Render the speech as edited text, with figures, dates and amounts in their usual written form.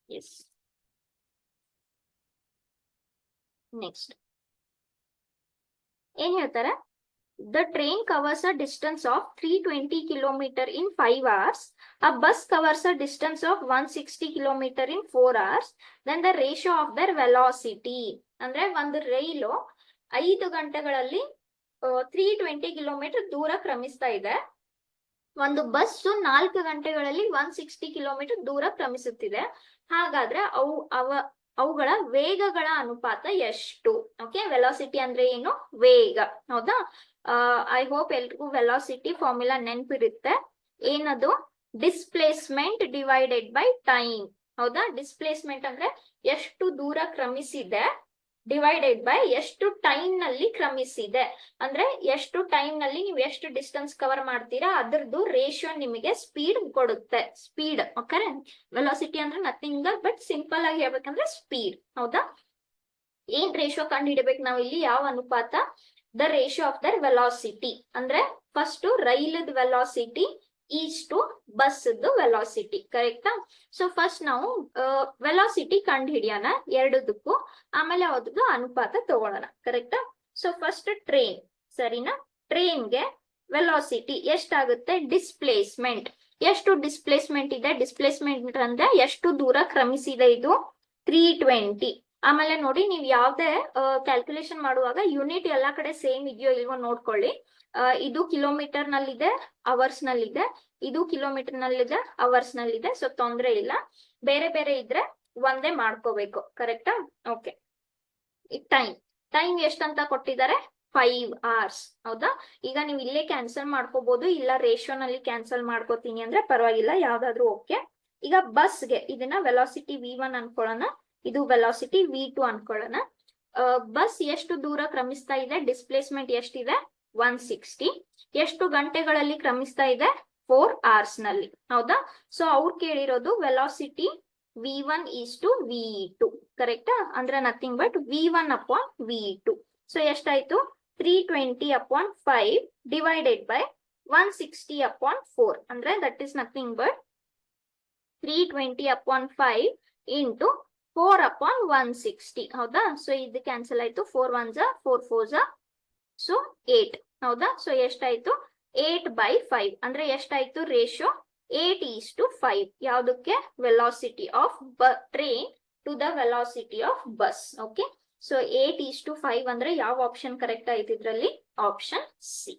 S. Next ಏನ್ ಹೇಳ್ತಾರೆ, the train covers a distance of 320 km in 5 hours. A bus covers a distance of 160 km in 4 hours. Then the ratio of their velocity. ಅಂದ್ರೆ ಒಂದು ರೈಲು 5 ಗಂಟೆಗಳಲ್ಲಿ 320 kilometre ದೂರ ಕ್ರಮಿಸ್ತಾ ಇದೆ. ಒಂದು bus 4 ಗಂಟೆಗಳಲ್ಲಿ 160 kilometre ದೂರ ಕ್ರಮಿಸುತ್ತಿದೆ. ಹಾಗಾದ್ರೆ ಅವುಗಳ ವೇಗಗಳ ಅನುಪಾತ ಎಷ್ಟು? ಓಕೆ, ವೆಲಾಸಿಟಿ ಅಂದ್ರೆ ಏನು? ವೇಗ. ಹೌದಾ? ಐ ಹೋಪ್ ಎಲ್ರಿಗೂ ವೆಲಾಸಿಟಿ ಫಾರ್ಮುಲಾ ನೆನಪಿರುತ್ತೆ. ಏನದು? Displacement divided by time. ಹೌದಾ? ಡಿಸ್ಪ್ಲೇಸ್ಮೆಂಟ್ ಅಂದ್ರೆ ಎಷ್ಟು ದೂರ ಕ್ರಮಿಸಿದೆ ಡಿವೈಡೆಡ್ ಬೈ ಎಷ್ಟು ಟೈಮ್ ನಲ್ಲಿ ಕ್ರಮಿಸಿದೆ. ಅಂದ್ರೆ ಎಷ್ಟು ಟೈಮ್ ನಲ್ಲಿ ನೀವು ಎಷ್ಟು ಡಿಸ್ಟೆನ್ಸ್ ಕವರ್ ಮಾಡ್ತೀರಾ ಅದರದ್ದು ರೇಷಿಯೋ ನಿಮಗೆ ಸ್ಪೀಡ್ ಕೊಡುತ್ತೆ. ಸ್ಪೀಡ್. ಓಕೆ, ವೆಲಾಸಿಟಿ ಅಂದ್ರೆ ನಥಿಂಗ್ ಬಟ್ ಸಿಂಪಲ್ ಆಗಿ ಹೇಳ್ಬೇಕಂದ್ರೆ ಸ್ಪೀಡ್. ಹೌದಾ? ಏನ್ ರೇಷಿಯೋ ಕಂಡು ಹಿಡಬೇಕು ನಾವು ಇಲ್ಲಿ? ಯಾವ ಅನುಪಾತ? The ratio of their velocity. ಅಂದ್ರೆ ಫಸ್ಟ್ ರೈಲದ velocity is to bus velocity. ಕರೆಕ್ಟಾ? ಸೊ ಫಸ್ಟ್ ನಾವು ವೆಲಾಸಿಟಿ ಕಂಡು ಹಿಡಿಯೋಣ ಎರಡದಕ್ಕೂ, ಆಮೇಲೆ ಅವ್ರದ್ದು ಅನುಪಾತ ತಗೊಳ್ಳೋಣ. ಕರೆಕ್ಟಾ? So first train. ಸರಿನಾ? ಟ್ರೈನ್ಗೆ ವೆಲಾಸಿಟಿ ಎಷ್ಟಾಗುತ್ತೆ? ಡಿಸ್ಪ್ಲೇಸ್ಮೆಂಟ್. ಎಷ್ಟು ಡಿಸ್ಪ್ಲೇಸ್ಮೆಂಟ್ ಇದೆ? ಡಿಸ್ಪ್ಲೇಸ್ಮೆಂಟ್ ಅಂದ್ರೆ ಎಷ್ಟು ದೂರ ಕ್ರಮಿಸಿದೆ ಇದು? 320. ಆಮೇಲೆ ನೋಡಿ, ನೀವು ಯಾವ್ದೇ ಕ್ಯಾಲ್ಕುಲೇಷನ್ ಮಾಡುವಾಗ ಯೂನಿಟ್ ಎಲ್ಲಾ ಕಡೆ ಸೇಮ್ ಇದೆಯೋ ಇಲ್ವೋ ನೋಡ್ಕೊಳ್ಳಿ. ಇದು ಕಿಲೋಮೀಟರ್ ನಲ್ಲಿದೆ, ಅವರ್ಸ್ ನಲ್ಲಿದೆ. ಇದು ಕಿಲೋಮೀಟರ್ ನಲ್ಲಿದೆ, ಅವರ್ಸ್ ನಲ್ಲಿದೆ. ಸೊ ತೊಂದ್ರೆ ಇಲ್ಲ. ಬೇರೆ ಬೇರೆ ಇದ್ರೆ ಒಂದೇ ಮಾಡ್ಕೋಬೇಕು. ಕರೆಕ್ಟಾ? ಓಕೆ. ಟೈಮ್ ಎಷ್ಟಂತ ಕೊಟ್ಟಿದ್ದಾರೆ? 5 hours. ಹೌದಾ? ಈಗ ನೀವು ಇಲ್ಲೇ ಕ್ಯಾನ್ಸಲ್ ಮಾಡ್ಕೋಬಹುದು, ಇಲ್ಲ ರೇಷಿಯೋ ನಲ್ಲಿ ಕ್ಯಾನ್ಸಲ್ ಮಾಡ್ಕೋತೀನಿ ಅಂದ್ರೆ ಪರವಾಗಿಲ್ಲ, ಯಾವ್ದಾದ್ರು ಓಕೆ. ಈಗ ಬಸ್ಗೆ ಇದನ್ನ ವೆಲಾಸಿಟಿ V1 ಅನ್ಕೊಳ್ಳೋಣ, ಇದು ವೆಲಾಸಿಟಿ V2 ಅನ್ಕೊಳ್ಳೋಣ. ಬಸ್ ಎಷ್ಟು ದೂರ ಕ್ರಮಿಸ್ತಾ ಇದೆ? ಡಿಸ್ಪ್ಲೇಸ್ಮೆಂಟ್ ಎಷ್ಟಿದೆ? 160. ಎಷ್ಟು ಗಂಟೆಗಳಲ್ಲಿ ಕ್ರಮಿಸ್ತಾ ಇದೆ? 4 hours ನಲ್ಲಿ. ಹೌದಾ? ಸೊ ಅವ್ರು ಕೇಳಿರೋದು velocity V1 is to V2. ಕರೆಕ್ಟಾ? ಅಂದ್ರೆ nothing but V1 upon V2. So ಎಷ್ಟಾಯ್ತು? 320 ಅಪಾನ್ 5 ಡಿವೈಡೆಡ್ ಬೈ 160 ಅಪಾನ್ 4. ಅಂದ್ರೆ that is nothing but 320 upon 5 into 4 upon 160. ಹೌದಾ? ಸೊ ಇದು ಕ್ಯಾನ್ಸಲ್ ಆಯ್ತು. 4 1s 4 4s ಸೊ 8. ಹೌದಾ? ಸೊ ಎಷ್ಟಾಯ್ತು? 8/5. ಅಂದ್ರೆ ಎಷ್ಟಾಯ್ತು ರೇಷಿಯೋ? 8:5. ಯಾವ್ದಕ್ಕೆ? Velocity of train to the velocity of bus. Okay, so 8:5 ಅಂದ್ರೆ ಯಾವ ಆಪ್ಷನ್ ಕರೆಕ್ಟ್ ಆಯ್ತು ಇದ್ರಲ್ಲಿ? Option C.